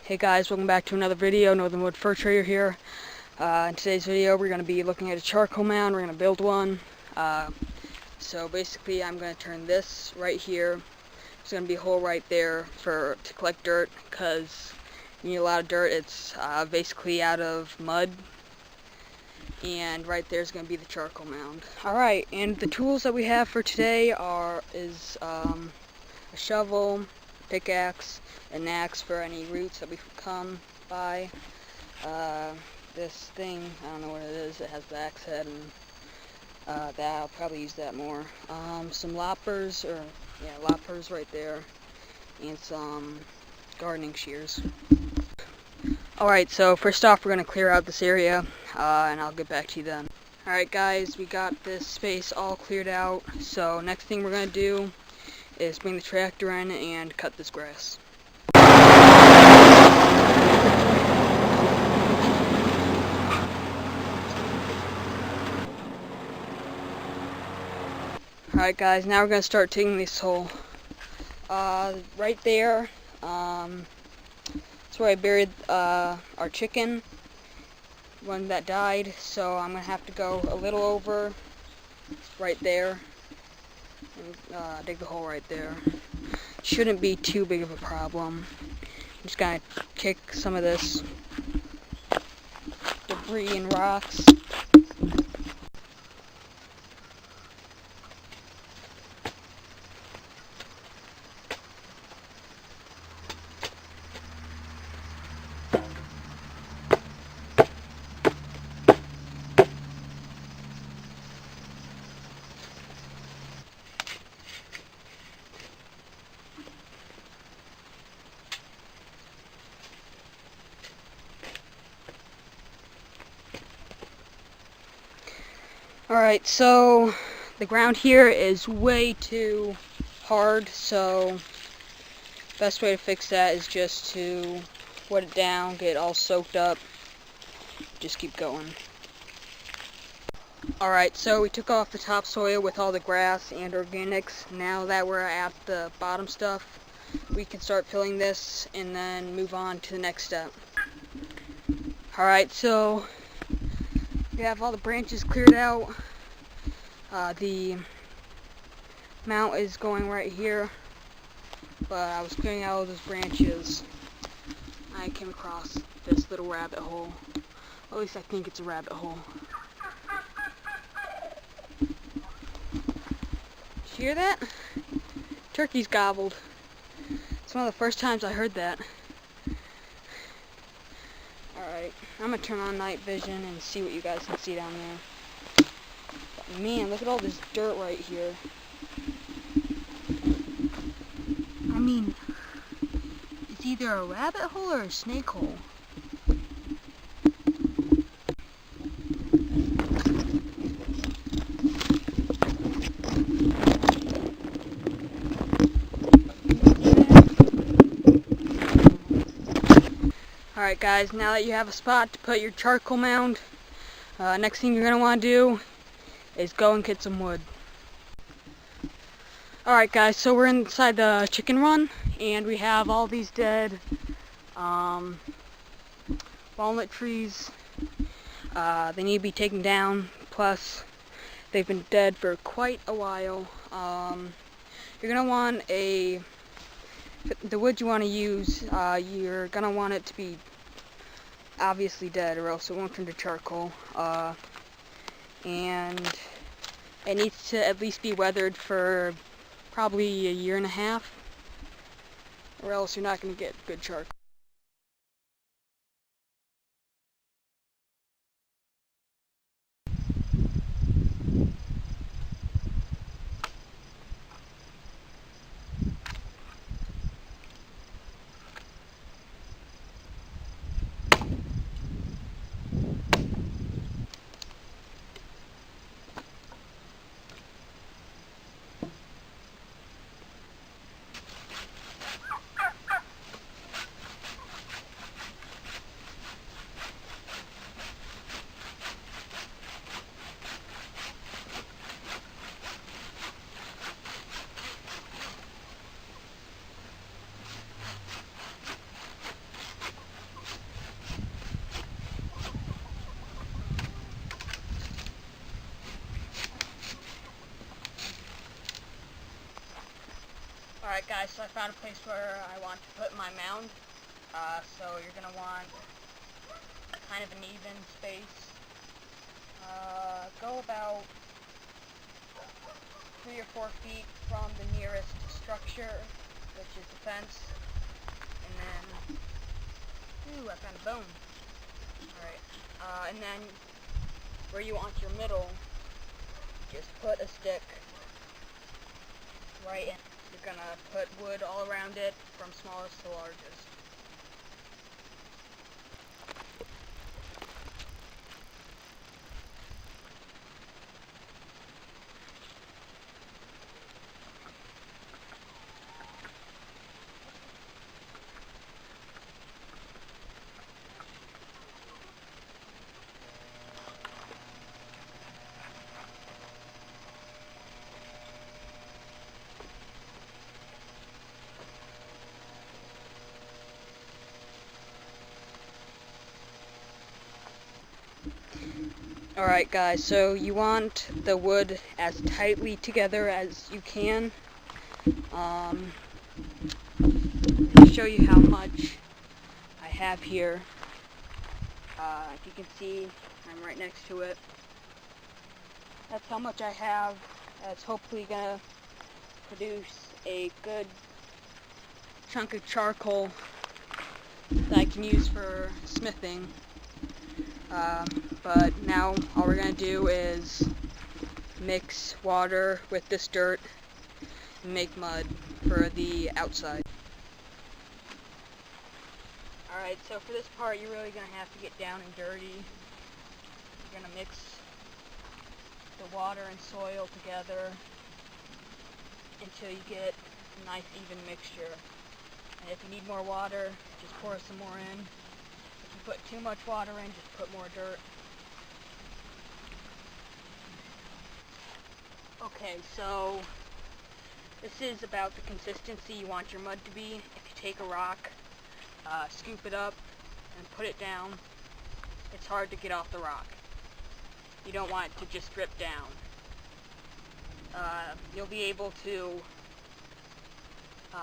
Hey guys, welcome back to another video. Northern Wood Fur Trader here. In today's video we're going to be looking at a charcoal mound. We're going to build one. So basically I'm going to turn this right here. There's going to be a hole right there to collect dirt, because you need a lot of dirt. It's basically out of mud. And right there is going to be the charcoal mound. Alright, and the tools that we have for today is a shovel, pickaxe, an axe for any roots that we come by. This thing, I don't know what it is, it has the axe head, and that I'll probably use that more. Some loppers right there, and some gardening shears. Alright, so first off we're going to clear out this area, and I'll get back to you then. Alright guys, we got this space all cleared out, so next thing we're going to do is bring the tractor in and cut this grass. Alright guys, now we're going to start digging this hole. Right there, that's where I buried our chicken, one that died, so I'm going to have to go a little over right there and dig the hole right there. Shouldn't be too big of a problem. I'm just going to kick some of this debris and rocks. Alright, so the ground here is way too hard, so best way to fix that is just to wet it down, get it all soaked up, just keep going. Alright, so we took off the topsoil with all the grass and organics. Now that we're at the bottom stuff, we can start filling this and then move on to the next step. Alright, so we have all the branches cleared out. The mount is going right here, but I was clearing out all those branches. I came across this little rabbit hole. At least I think it's a rabbit hole. Did you hear that? Turkeys gobbled. It's one of the first times I heard that. Alright, I'm gonna turn on night vision and see what you guys can see down there. But man, look at all this dirt right here. I mean, it's either a rabbit hole or a snake hole. Alright guys, now that you have a spot to put your charcoal mound, next thing you're going to want to do is go and get some wood. Alright guys, so we're inside the chicken run, and we have all these dead walnut trees. They need to be taken down, plus they've been dead for quite a while. You're going to want the wood you want to use, you're going to want it to be obviously dead, or else it won't turn to charcoal. And it needs to at least be weathered for probably a year and a half, or else you're not going to get good charcoal. Alright guys, so I found a place where I want to put my mound. So you're going to want kind of an even space. Go about 3 or 4 feet from the nearest structure, which is the fence. And then, ooh, I found a bone. Alright, and then where you want your middle, just put a stick right in. You're going to put wood all around it, from smallest to largest. Alright guys, so you want the wood as tightly together as you can. I'll show you how much I have here. If you can see, I'm right next to it. That's how much I have. That's hopefully going to produce a good chunk of charcoal that I can use for smithing. But now all we're going to do is mix water with this dirt and make mud for the outside. Alright, so for this part you're really going to have to get down and dirty. You're going to mix the water and soil together until you get a nice even mixture. And if you need more water, just pour some more in. If you put too much water in, just put more dirt. Okay, so this is about the consistency you want your mud to be. If you take a rock, scoop it up and put it down, it's hard to get off the rock. You don't want it to just drip down. You'll be able to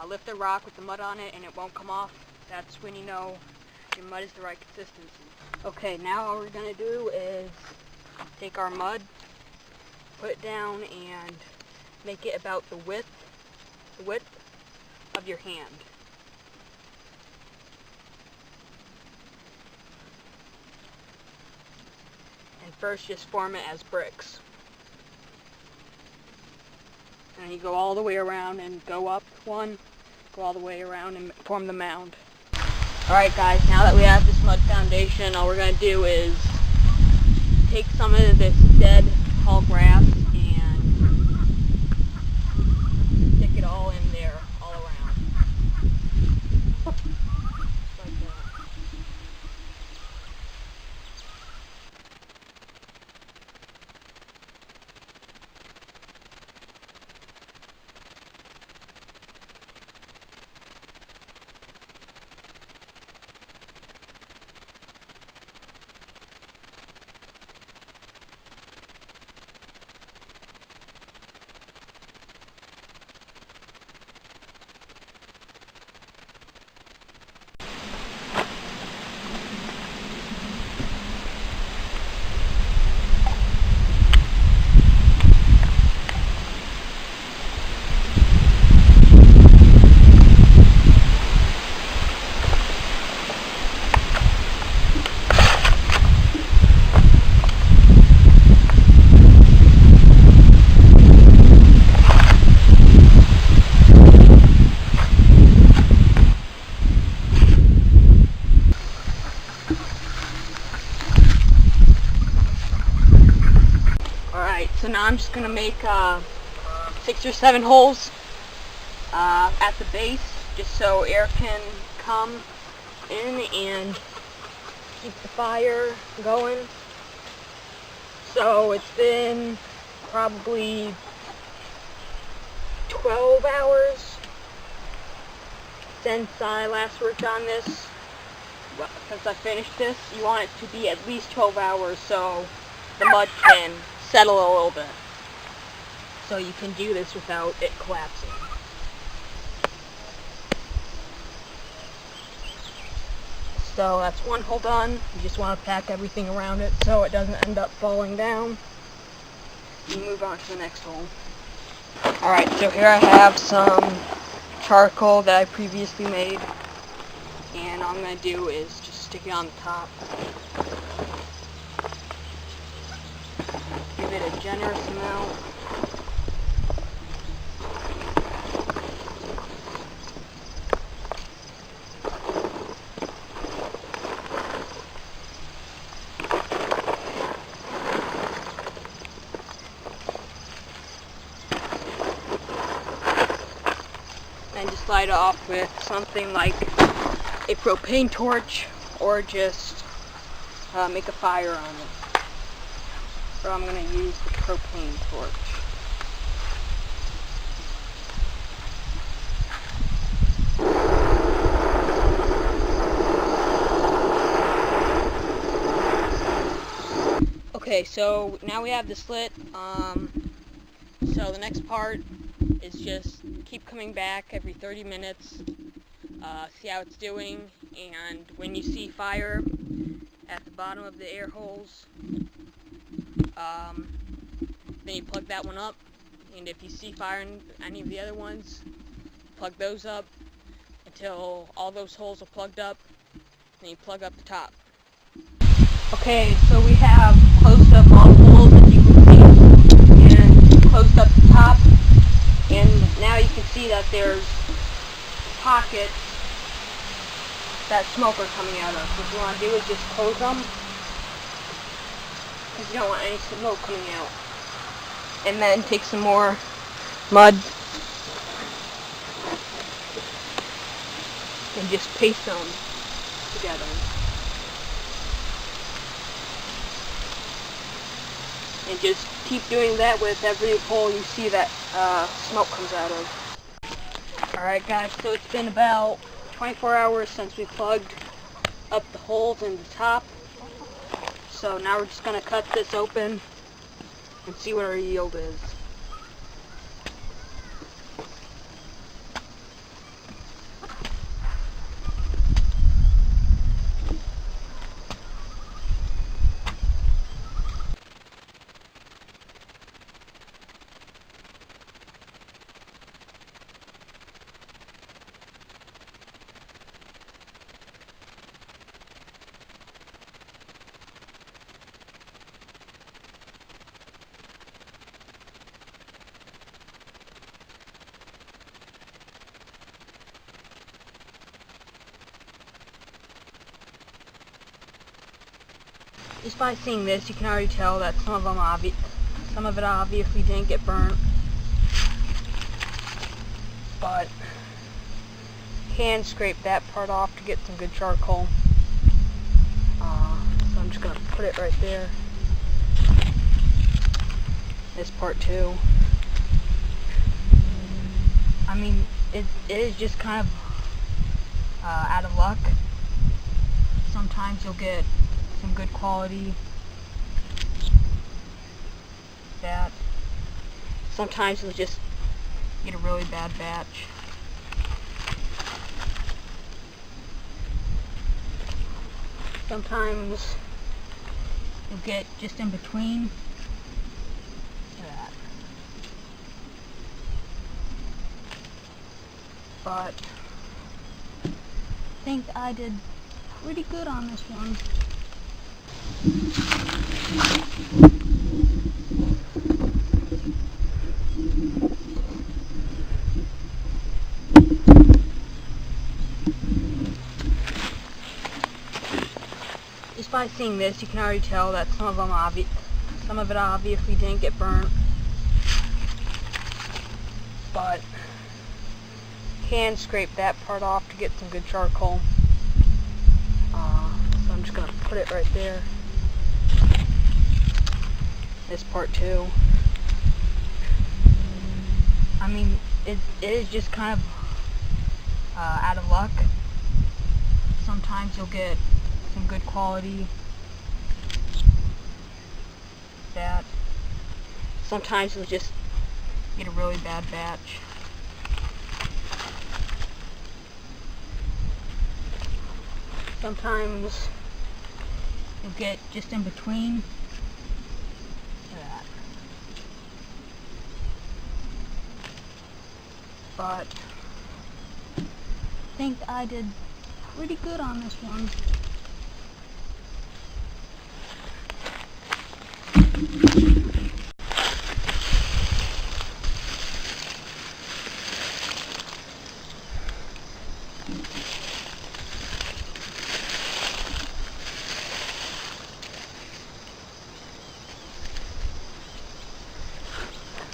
lift the rock with the mud on it and it won't come off. That's when you know your mud is the right consistency. Okay, now all we're going to do is take our mud, put it down, and make it about the width of your hand. And first just form it as bricks. And you go all the way around and go up one, go all the way around and form the mound. Alright guys, now that we have this mud foundation, all we're going to do is take some of this dead tall grass and stick it all in there, all around. Like that. So now I'm just going to make 6 or 7 holes at the base, just so air can come in and keep the fire going. So it's been probably 12 hours since I last worked on this. Well, since I finished this, you want it to be at least 12 hours so the mud can settle a little bit. So you can do this without it collapsing. So that's one hole done. You just want to pack everything around it so it doesn't end up falling down. You move on to the next hole. Alright, so here I have some charcoal that I previously made, and all I'm going to do is just stick it on the top. Give it a generous amount. And just light it off with something like a propane torch, or just make a fire on it. So I'm going to use the propane torch. Okay, so now we have the slit. So the next part is just keep coming back every 30 minutes, see how it's doing, and when you see fire at the bottom of the air holes, then you plug that one up, and if you see fire in any of the other ones, plug those up until all those holes are plugged up, then you plug up the top. Okay, so we have closed up all the holes, as you can see, and closed up the top. And now you can see that there's pockets that smoke are coming out of. What you want to do is just close them, because you don't want any smoke coming out. And then take some more mud and just paste them together. And just keep doing that with every hole you see that smoke comes out of. Alright guys, so it's been about 24 hours since we plugged up the holes in the top. So now we're just going to cut this open and see what our yield is. Just by seeing this, you can already tell that some of it obviously didn't get burnt, but can scrape that part off to get some good charcoal. So I'm just gonna put it right there. This part too. I mean, it is just kind of out of luck. Sometimes you'll get some good quality that sometimes you'll just get a really bad batch. Sometimes you'll get just in between. Look at that. But I think I did pretty good on this one. Just by seeing this, you can already tell that some of it obviously didn't get burnt, but can scrape that part off to get some good charcoal. So I'm just gonna put it right there. This part too. I mean, it is just kind of out of luck. Sometimes you'll get some good quality that sometimes you'll just get a really bad batch. Sometimes you'll get just in between. Look at that. But I think I did pretty good on this one.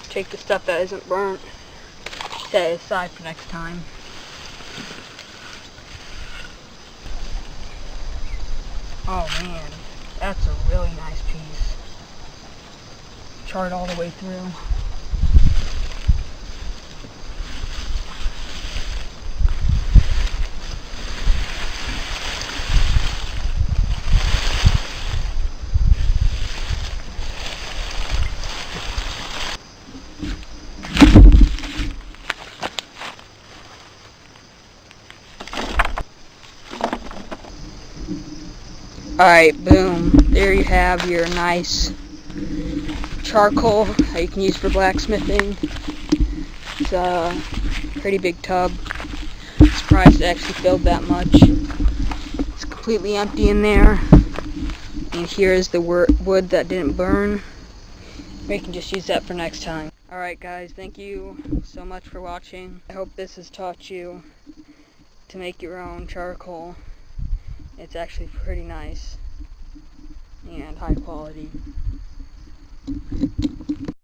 Take the stuff that isn't burnt, set it aside for next time. Oh man, that's a really nice piece. Charred all the way through. Alright, boom. There you have your nice charcoal that you can use for blacksmithing. It's a pretty big tub. I'm surprised it actually filled that much. It's completely empty in there. And here is the wood that didn't burn. We can just use that for next time. Alright guys, thank you so much for watching. I hope this has taught you to make your own charcoal. It's actually pretty nice and high quality.